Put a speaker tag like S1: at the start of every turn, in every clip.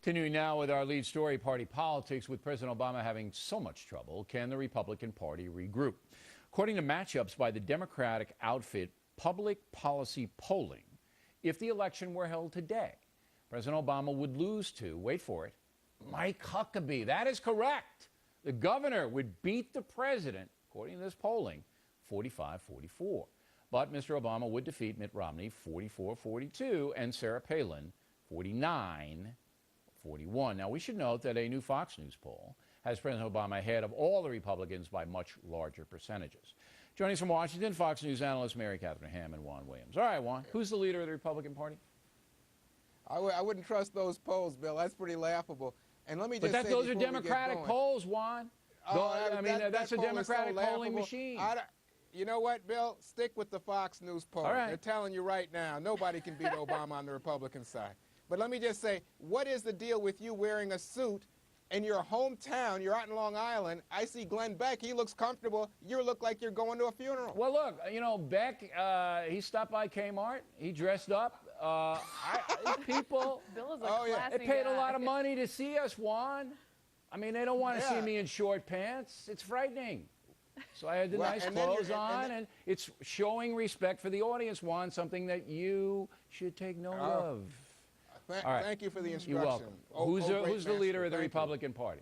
S1: Continuing now with our lead story, party politics. With President Obama having so much trouble, can the Republican Party regroup? According to matchups by the Democratic outfit Public Policy Polling, if the election were held today, President Obama would lose to, wait for it, Mike Huckabee. That is correct. The governor would beat the president, according to this polling, 45-44. But Mr. Obama would defeat Mitt Romney 44-42 and Sarah Palin 49-41. Now, we should note that a new Fox News poll has President Obama ahead of all the Republicans by much larger percentages. Joining us from Washington, Fox News analyst Katharine and Juan Williams. All right, Juan, who's the leader of the Republican Party?
S2: I wouldn't trust those polls, Bill. That's pretty laughable. And let me just say,
S1: those are Democratic polls, Juan. That's a Democratic polling machine.
S2: You know what, Bill? Stick with the Fox News poll.
S1: All right.
S2: They're telling you right now, nobody can beat Obama on the Republican side. But let me just say, what is the deal with you wearing a suit in your hometown? You're out in Long Island. I see Glenn Beck. He looks comfortable. You look like you're going to a funeral.
S1: Well, look, Beck, he stopped by Kmart. He dressed up. People,
S3: Bill is a classy
S1: they paid
S3: guy.
S1: a lot of money to see us, Juan. I mean, they don't want to see me in short pants. It's frightening. So I had the nice clothes on, and it's showing respect for the audience, Juan, something that you should take note of.
S2: Thank you for the instruction.
S1: You're welcome. Who's the leader of the Republican Party?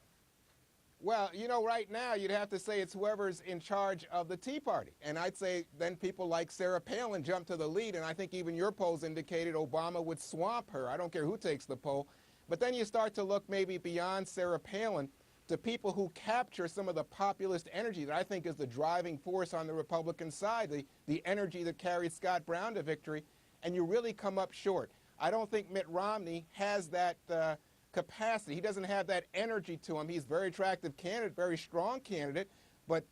S2: Well, right now you'd have to say it's whoever's in charge of the Tea Party. And I'd say then people like Sarah Palin jump to the lead, and I think even your polls indicated Obama would swamp her. I don't care who takes the poll. But then you start to look maybe beyond Sarah Palin to people who capture some of the populist energy that I think is the driving force on the Republican side, the energy that carried Scott Brown to victory, and you really come up short. I don't think Mitt Romney has that capacity. He doesn't have that energy to him. He's a very attractive candidate, very strong candidate, but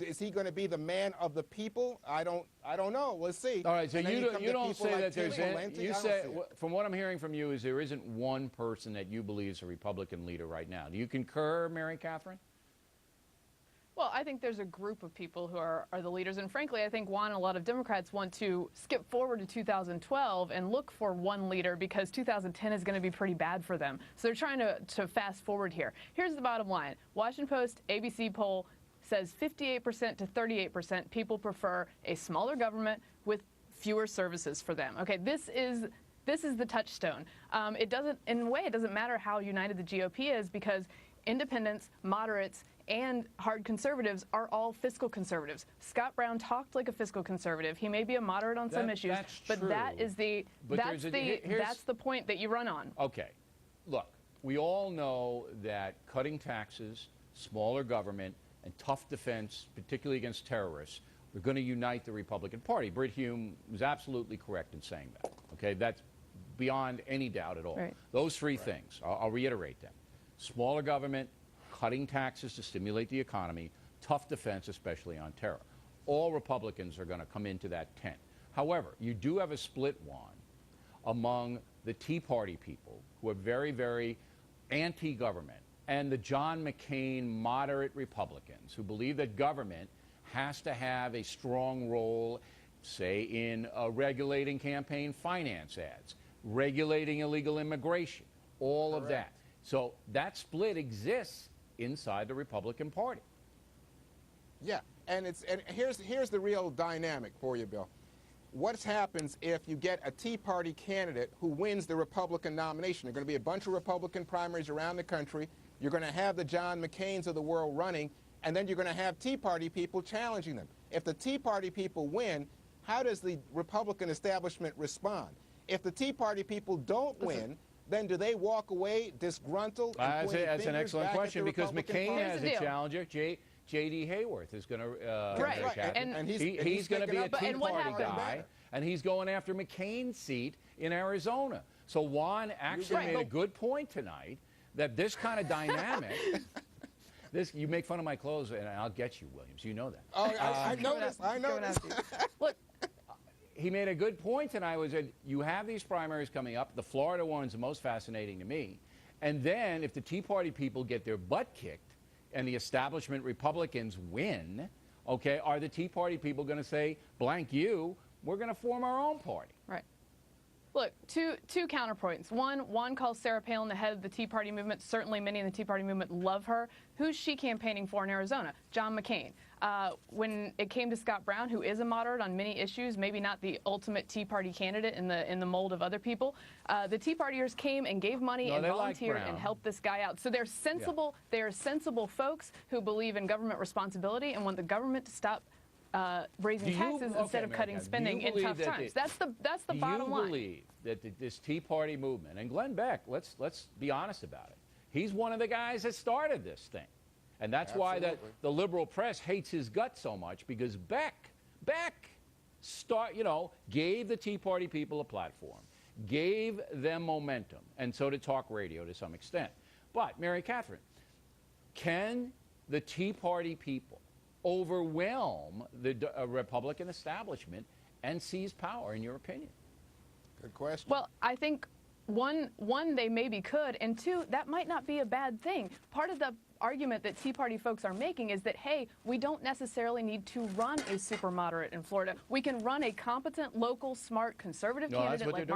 S2: is he going to be the man of the people? I don't know. Let's see.
S1: All right, so you don't say that there's you say, from what I'm hearing from you, is there isn't one person that you believe is a Republican leader right now. Do you concur, Katharine?
S3: Well, I think there's a group of people who are the leaders, and frankly, I think Juan and a lot of Democrats want to skip forward to 2012 and look for one leader because 2010 is going to be pretty bad for them. So they're trying to fast forward here. Here's the bottom line. Washington Post, ABC poll says 58% to 38% people prefer a smaller government with fewer services for them. Okay, this is the touchstone. It doesn't, in a way, it doesn't matter how united the GOP is because independents, moderates, and hard conservatives are all fiscal conservatives. Scott Brown talked like a fiscal conservative. He may be a moderate on some issues, but that's the point that you run on.
S1: Okay, look, we all know that cutting taxes, smaller government, and tough defense, particularly against terrorists, are going to unite the Republican Party. Britt Hume was absolutely correct in saying that. Okay, that's beyond any doubt at all.
S3: Right.
S1: Those three things, I'll reiterate them. Smaller government, cutting taxes to stimulate the economy, tough defense, especially on terror. All Republicans are going to come into that tent. However, you do have a split, Juan, among the Tea Party people who are very, very anti-government and the John McCain moderate Republicans who believe that government has to have a strong role, say, in regulating campaign finance ads, regulating illegal immigration, all of that. So that split exists inside the Republican Party.
S2: Yeah, and here's the real dynamic for you, Bill. What happens if you get a Tea Party candidate who wins the Republican nomination? There are going to be a bunch of Republican primaries around the country. You're going to have the John McCains of the world running, and then you're going to have Tea Party people challenging them. If the Tea Party people win, how does the Republican establishment respond? If the Tea Party people don't win, then do they walk away disgruntled?
S1: That's an excellent question because McCain has a challenger. J.D. Hayworth is going to
S3: and
S1: he's going to be a Tea Party guy, and he's going after McCain's seat in Arizona. So Juan actually made a good point tonight that this kind of dynamic. You make fun of my clothes, and I'll get you, Williams. You know that.
S2: Oh, I noticed. I noticed.
S3: Look.
S1: He made a good point tonight, was that you have these primaries coming up. The Florida one's the most fascinating to me. And then if the Tea Party people get their butt kicked and the establishment Republicans win, okay, are the Tea Party people going to say, blank you, we're going to form our own party?
S3: Right. Look, two counterpoints. One, Juan calls Sarah Palin the head of the Tea Party movement. Certainly many in the Tea Party movement love her. Who's she campaigning for in Arizona? John McCain. When it came to Scott Brown, who is a moderate on many issues, maybe not the ultimate Tea Party candidate in the mold of other people, the Tea Partiers came and gave money and volunteered and helped this guy out. So they're sensible. They are sensible folks who believe in government responsibility and want the government to stop raising taxes instead of cutting spending in tough times. That's the bottom line.
S1: Do you believe that this Tea Party movement, and Glenn Beck, let's be honest about it, he's one of the guys that started this thing. And that's why the liberal press hates his guts so much, because Beck gave the Tea Party people a platform, gave them momentum, and so did talk radio to some extent. But, Mary Katharine, can the Tea Party people overwhelm the Republican establishment and seize power, in your opinion?
S2: Good question.
S3: Well, I think one, they maybe could, and two, that might not be a bad thing. Part of the argument that Tea Party folks are making is that, hey, we don't necessarily need to run a super moderate in Florida. We can run a competent, local, smart, conservative candidate like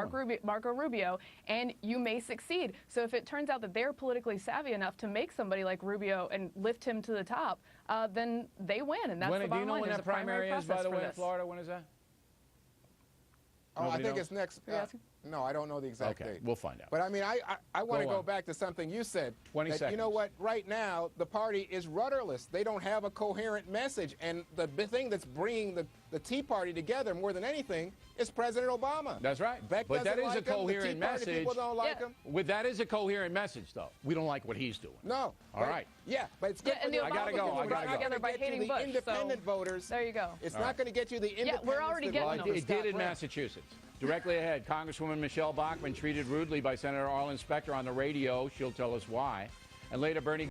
S3: Marco Rubio, and you may succeed. So if it turns out that they're politically savvy enough to make somebody like Rubio and lift him to the top, then they win, and that's the bottom line.
S1: Do you know when that primary is, by the way, in Florida? When is that?
S2: Oh, I think it's next. No, I don't know the exact date.
S1: We'll find out.
S2: But I mean, I want to go back to something you said.
S1: 20 seconds.
S2: You know what? Right now, the party is rudderless. They don't have a coherent message. And the thing that's bringing the Tea Party together more than anything is President Obama.
S1: That's right.
S2: Beck
S1: but that is
S2: like
S1: a coherent
S2: him. The Tea Party
S1: message.
S2: people don't like him.
S1: That is a coherent message, though. We don't like what he's doing.
S2: No.
S1: All right.
S2: Yeah, but it's good for the
S1: I gotta go.
S2: I gotta go.
S3: By hating Bush,
S2: independent voters.
S3: There you go.
S2: It's not going to get you the independents.
S3: Yeah, we're already getting them.
S1: It did in Massachusetts. Directly ahead, Congresswoman Michelle Bachmann treated rudely by Senator Arlen Specter on the radio. She'll tell us why. And later, Bernie